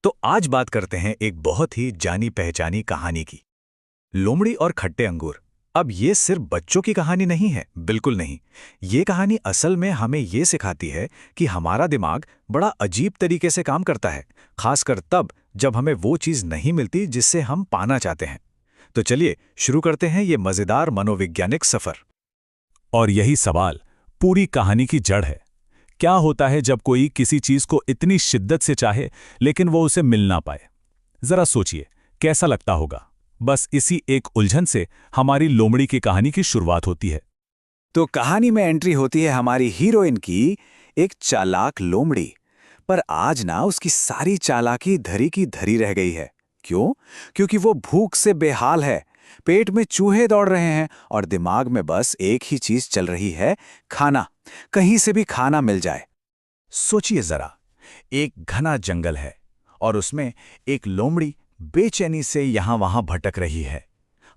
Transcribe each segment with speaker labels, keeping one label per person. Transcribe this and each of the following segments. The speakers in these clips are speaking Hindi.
Speaker 1: तो आज बात करते हैं एक बहुत ही जानी पहचानी कहानी की। लोमड़ी और खट्टे अंगूर। अब ये सिर्फ बच्चों की कहानी नहीं है, बिल्कुल नहीं। ये कहानी असल में हमें ये सिखाती है कि हमारा दिमाग बड़ा अजीब तरीके से काम करता है, खासकर तब जब हमें वो चीज़ नहीं मिलती जिससे हम पाना चाहते हैं। तो चलिए शुरू करते हैं ये मज़ेदार मनोवैज्ञानिक सफ़र।
Speaker 2: और यही सवाल पूरी कहानी की जड़ है। क्या होता है जब कोई किसी चीज को इतनी शिद्दत से चाहे लेकिन वो उसे मिल ना पाए? जरा सोचिए, कैसा लगता होगा। बस इसी एक उलझन से हमारी लोमड़ी की कहानी की शुरुआत होती है।
Speaker 1: तो कहानी में एंट्री होती है हमारी हीरोइन की, एक चालाक लोमड़ी। पर आज ना उसकी सारी चालाकी धरी की धरी रह गई है। क्यों? क्योंकि वो भूख से बेहाल है। पेट में चूहे दौड़ रहे हैं और दिमाग में बस एक ही चीज चल रही है, खाना। कहीं से भी खाना मिल जाए। सोचिए जरा, एक घना जंगल है और उसमें एक लोमड़ी बेचैनी से यहां वहां भटक रही है।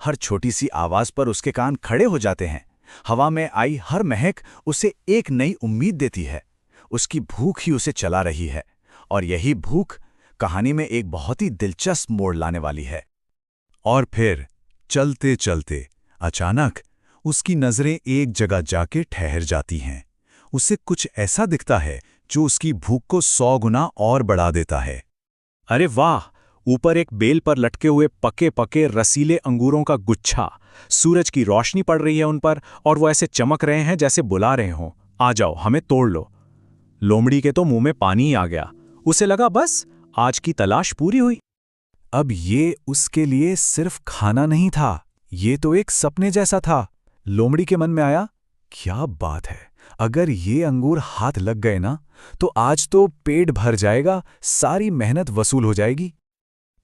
Speaker 1: हर छोटी सी आवाज पर उसके कान खड़े हो जाते हैं। हवा में आई हर महक उसे एक नई उम्मीद देती है। उसकी भूख ही उसे चला रही है, और यही भूख कहानी में एक बहुत ही दिलचस्प मोड़ लाने वाली है।
Speaker 2: और फिर चलते चलते अचानक उसकी नजरें एक जगह जाके ठहर जाती हैं। उसे कुछ ऐसा दिखता है जो उसकी भूख को 100 गुना और बढ़ा देता है।
Speaker 1: अरे वाह! ऊपर एक बेल पर लटके हुए पके पके रसीले अंगूरों का गुच्छा। सूरज की रोशनी पड़ रही है उन पर और वो ऐसे चमक रहे हैं जैसे बुला रहे हों, आ जाओ हमें तोड़ लो। लोमड़ी के तो मुंह में पानी ही आ गया। उसे लगा बस आज की तलाश पूरी हुई।
Speaker 2: अब ये उसके लिए सिर्फ खाना नहीं था, ये तो एक सपने जैसा था। लोमड़ी के मन में आया, क्या बात है, अगर ये अंगूर हाथ लग गए ना तो आज तो पेट भर जाएगा, सारी मेहनत वसूल हो जाएगी।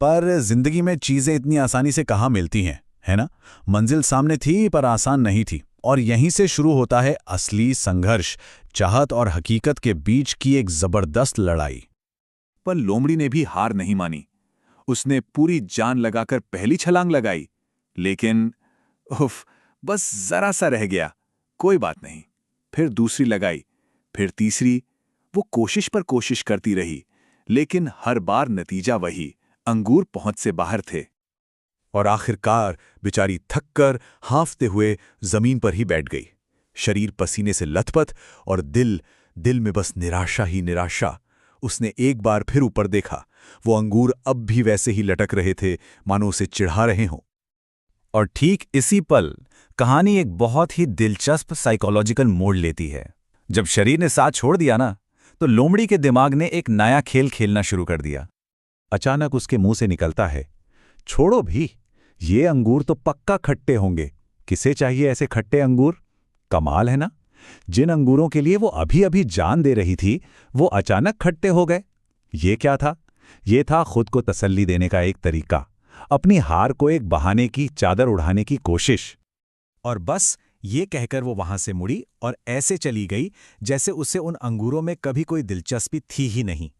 Speaker 2: पर जिंदगी में चीजें इतनी आसानी से कहाँ मिलती हैं, है ना? मंजिल सामने थी पर आसान नहीं थी, और यहीं से शुरू होता है असली संघर्ष, चाहत और हकीकत के बीच की एक जबरदस्त लड़ाई।
Speaker 3: पर लोमड़ी ने भी हार नहीं मानी। उसने पूरी जान लगाकर पहली छलांग लगाई, लेकिन उफ, बस जरा सा रह गया। कोई बात नहीं। फिर दूसरी लगाई, फिर तीसरी। वो कोशिश पर कोशिश करती रही, लेकिन हर बार नतीजा वही, अंगूर पहुंच से बाहर थे।
Speaker 2: और आखिरकार बेचारी थककर हांफते हुए जमीन पर ही बैठ गई, शरीर पसीने से लथपथ और दिल में बस निराशा ही निराशा। उसने एक बार फिर ऊपर देखा। वो अंगूर अब भी वैसे ही लटक रहे थे, मानो उसे चिढ़ा रहे हों।
Speaker 1: और ठीक इसी पल कहानी एक बहुत ही दिलचस्प साइकोलॉजिकल मोड़ लेती है। जब शरीर ने साथ छोड़ दिया ना, तो लोमड़ी के दिमाग ने एक नया खेल खेलना शुरू कर दिया।
Speaker 2: अचानक उसके मुंह से निकलता है, छोड़ो भी, ये अंगूर तो पक्का खट्टे होंगे। किसे चाहिए ऐसे खट्टे अंगूर? कमाल है ना, जिन अंगूरों के लिए वो अभी अभी जान दे रही थी, वो अचानक खट्टे हो गए। ये क्या था? ये था खुद को तसल्ली देने का एक तरीका, अपनी हार को एक बहाने की चादर उड़ाने की कोशिश।
Speaker 1: और बस ये कहकर वो वहां से मुड़ी और ऐसे चली गई जैसे उसे उन अंगूरों में कभी कोई दिलचस्पी थी ही नहीं।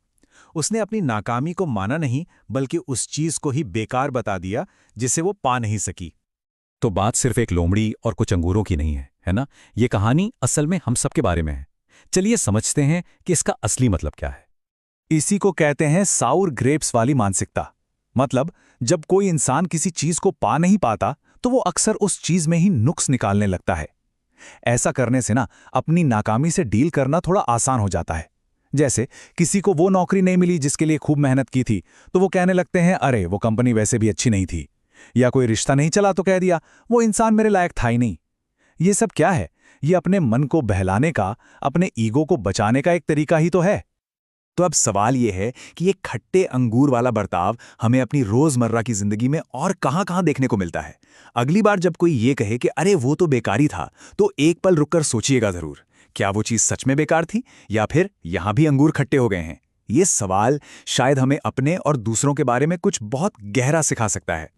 Speaker 1: उसने अपनी नाकामी को माना नहीं, बल्कि उस चीज को ही बेकार बता दिया जिसे वो पा नहीं सकी।
Speaker 2: तो बात सिर्फ एक लोमड़ी और कुछ अंगूरों की नहीं है ना? ये कहानी असल में हम सबके बारे में है। चलिए समझते हैं कि इसका असली मतलब क्या है।
Speaker 1: इसी को कहते हैं साउर ग्रेप्स वाली मानसिकता। मतलब जब कोई इंसान किसी चीज को पा नहीं पाता, तो वो अक्सर उस चीज में ही नुक्स निकालने लगता है। ऐसा करने से ना अपनी नाकामी से डील करना थोड़ा आसान हो जाता है। जैसे किसी को वो नौकरी नहीं मिली जिसके लिए खूब मेहनत की थी, तो वो कहने लगते हैं, अरे वो कंपनी वैसे भी अच्छी नहीं थी। या कोई रिश्ता नहीं चला तो कह दिया, वो इंसान मेरे लायक था ही नहीं। ये सब क्या है? ये अपने मन को बहलाने का, अपने ईगो को बचाने का एक तरीका ही तो है। तो अब सवाल ये है कि ये खट्टे अंगूर वाला बर्ताव हमें अपनी रोजमर्रा की जिंदगी में और कहां-कहां देखने को मिलता है। अगली बार जब कोई ये कहे कि अरे वो तो बेकारी था, तो एक पल रुककर सोचिएगा जरूर, क्या वो चीज सच में बेकार थी, या फिर यहां भी अंगूर खट्टे हो गए हैं? ये सवाल शायद हमें अपने और दूसरों के बारे में कुछ बहुत गहरा सिखा सकता है।